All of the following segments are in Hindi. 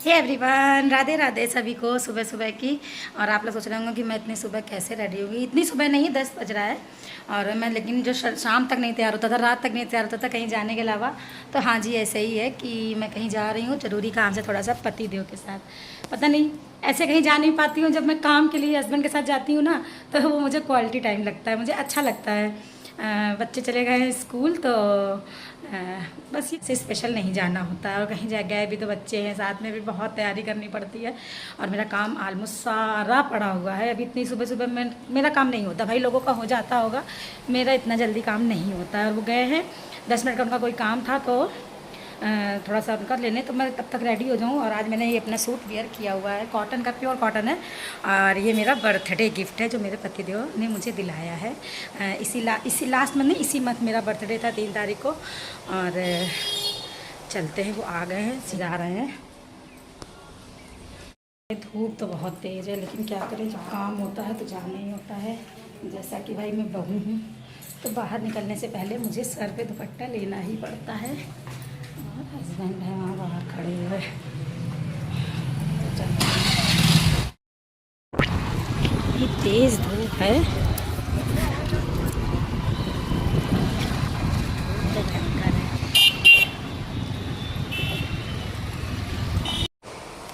हे एवरीवन, राधे राधे सभी को सुबह सुबह की। और आप लोग सोच रहे होंगे कि मैं इतनी सुबह कैसे रेडी होगी। इतनी सुबह नहीं, 10 बज रहा है। और मैं लेकिन जो शाम तक नहीं तैयार होता था, रात तक नहीं तैयार होता था कहीं जाने के अलावा, तो हाँ जी ऐसे ही है कि मैं कहीं जा रही हूँ ज़रूरी काम से, थोड़ा सा पति देव के साथ। पता नहीं ऐसे कहीं जा नहीं पाती हूँ। जब मैं काम के लिए हस्बैंड के साथ जाती हूँ ना, तो वो मुझे क्वालिटी टाइम लगता है, मुझे अच्छा लगता है। बच्चे चले गए हैं स्कूल, तो बस ये स्पेशल नहीं जाना होता है। और कहीं जा गए भी तो बच्चे हैं साथ में, भी बहुत तैयारी करनी पड़ती है। और मेरा काम ऑलमोस्ट सारा पड़ा हुआ है। अभी इतनी सुबह सुबह में मेरा काम नहीं होता। भाई लोगों का हो जाता होगा, मेरा इतना जल्दी काम नहीं होता है। और वो गए हैं 10 मिनट का उनका कोई काम था, तो थोड़ा सा उनका लेने, तो मैं तब तक रेडी हो जाऊँ। और आज मैंने ये अपना सूट वेयर किया हुआ है, कॉटन का, प्योर कॉटन है। और ये मेरा बर्थडे गिफ्ट है जो मेरे पतिदेव ने मुझे दिलाया है। इसी लास्ट मंथ नहीं, इसी मंथ मेरा बर्थडे था 3 तारीख को। और चलते हैं, वो आ गए हैं, सिजा रहे हैं। धूप तो बहुत तेज़ है, लेकिन क्या करें, जब काम होता है तो जाना ही होता है। जैसा कि भाई मैं बहू हूँ, तो बाहर निकलने से पहले मुझे सर पे दुपट्टा लेना ही पड़ता है। और हस्बैंड है वहाँ बाहर खड़े हुए। तो चलते हैं। ये तेज़ धूप है, तो भयंकर है।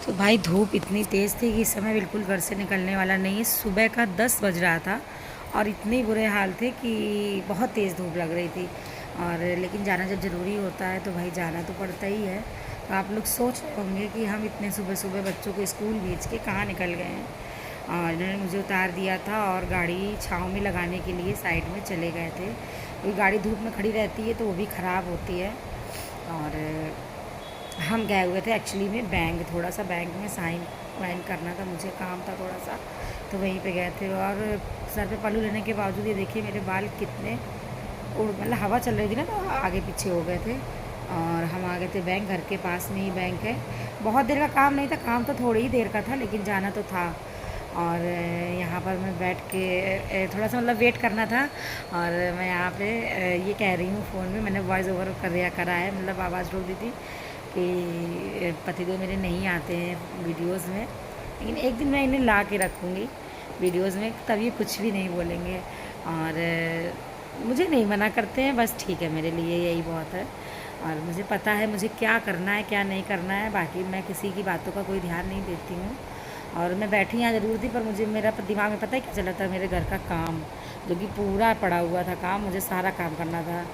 तो भाई धूप इतनी तेज़ थी कि इस समय बिल्कुल घर से निकलने वाला नहीं है। सुबह का 10 बज रहा था और इतने बुरे हाल थे कि बहुत तेज़ धूप लग रही थी। और लेकिन जाना जब ज़रूरी होता है तो भाई जाना तो पड़ता ही है। तो आप लोग सोच रहे होंगे कि हम इतने सुबह सुबह बच्चों को स्कूल भेज के कहाँ निकल गए हैं। और इन्होंने मुझे उतार दिया था और गाड़ी छाँव में लगाने के लिए साइड में चले गए थे, क्योंकि गाड़ी धूप में खड़ी रहती है तो वो भी ख़राब होती है। और हम गए हुए थे एक्चुअली में बैंक, थोड़ा सा बैंक में साइन वाइन करना था, मुझे काम था थोड़ा सा, तो वहीं पे गए थे। और सर पे पल्लू लेने के बावजूद ये देखिए मेरे बाल कितने मतलब हवा चल रही थी ना, तो आगे पीछे हो गए थे। और हम आ गए थे बैंक, घर के पास में ही बैंक है। बहुत देर का काम नहीं था, काम तो थोड़ी ही देर का था, लेकिन जाना तो था। और यहाँ पर मैं बैठ के थोड़ा सा मतलब वेट करना था। और मैं यहाँ पे ये कह रही हूँ फ़ोन में, मैंने वॉइस ओवर करा है, मतलब आवाज़ रोक दी थी कि पतिदेव मेरे नहीं आते हैं वीडियोस में, लेकिन एक दिन मैं इन्हें ला के रखूँगी वीडियोस में, तब ये कुछ भी नहीं बोलेंगे। और मुझे नहीं मना करते हैं, बस ठीक है, मेरे लिए यही बहुत है। और मुझे पता है मुझे क्या करना है क्या नहीं करना है, बाकी मैं किसी की बातों का कोई ध्यान नहीं देती हूँ। और मैं बैठी यहाँ ज़रूर थी, पर मुझे मेरा दिमाग में पता है क्या चला था, मेरे घर का काम जो कि पूरा पड़ा हुआ था काम, मुझे सारा काम करना था।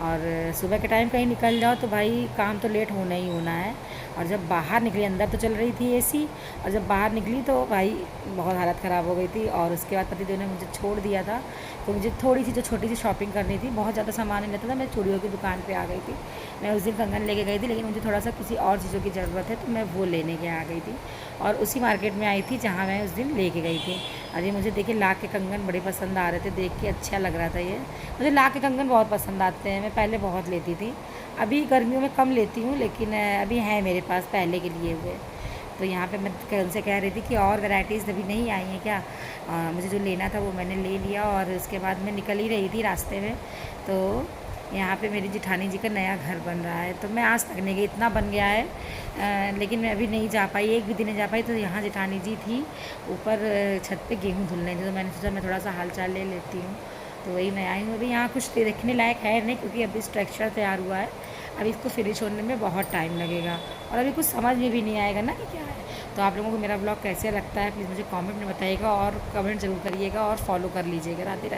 और सुबह के टाइम कहीं निकल जाओ तो भाई काम तो लेट होना ही होना है। और जब बाहर निकली, अंदर तो चल रही थी एसी, और जब बाहर निकली तो भाई बहुत हालत ख़राब हो गई थी। और उसके बाद पतिदेव ने मुझे छोड़ दिया था, तो मुझे थोड़ी सी जो छोटी सी शॉपिंग करनी थी, बहुत ज़्यादा सामान नहीं लेता था। मैं चूड़ियों की दुकान पे आ गई थी। मैं उस दिन कंगन लेके गई थी, लेकिन मुझे थोड़ा सा किसी और चीज़ों की ज़रूरत है, तो मैं वो लेने के आ गई थी। और उसी मार्केट में आई थी जहाँ मैं उस दिन लेके गई थी। और ये मुझे देखिए लाख के कंगन बड़े पसंद आ रहे थे, देख के अच्छा लग रहा था। ये मुझे लाख के कंगन बहुत पसंद आते हैं, मैं पहले बहुत लेती थी, अभी गर्मियों में कम लेती हूँ, लेकिन अभी हैं मेरे पास पहले के लिए हुए। तो यहाँ पे मैं उनसे कह रही थी कि और वैरायटीज़ अभी नहीं आई हैं क्या। मुझे जो लेना था वो मैंने ले लिया। और उसके बाद मैं निकल ही रही थी रास्ते में, तो यहाँ पे मेरी जिठानी जी का नया घर बन रहा है, तो मैं आज तक नहीं गई, इतना बन गया है। लेकिन मैं अभी नहीं जा पाई, एक भी दिन नहीं जा पाई। तो यहाँ जिठानी जी थी ऊपर छत पे गेहूँ धुलने थी, तो मैंने सोचा मैं थोड़ा सा हाल चाल ले लेती हूँ, तो वही मैं आई हूँ। अभी यहाँ कुछ देखने लायक है नहीं, क्योंकि अभी स्ट्रक्चर तैयार हुआ है, अभी इसको फिनिश होने में बहुत टाइम लगेगा। और अभी कुछ समझ में भी नहीं आएगा ना कि क्या है। तो आप लोगों को मेरा ब्लॉग कैसे लगता है प्लीज़ मुझे कमेंट में बताइएगा, और कमेंट ज़रूर करिएगा और फॉलो कर लीजिएगा। राधे राधे।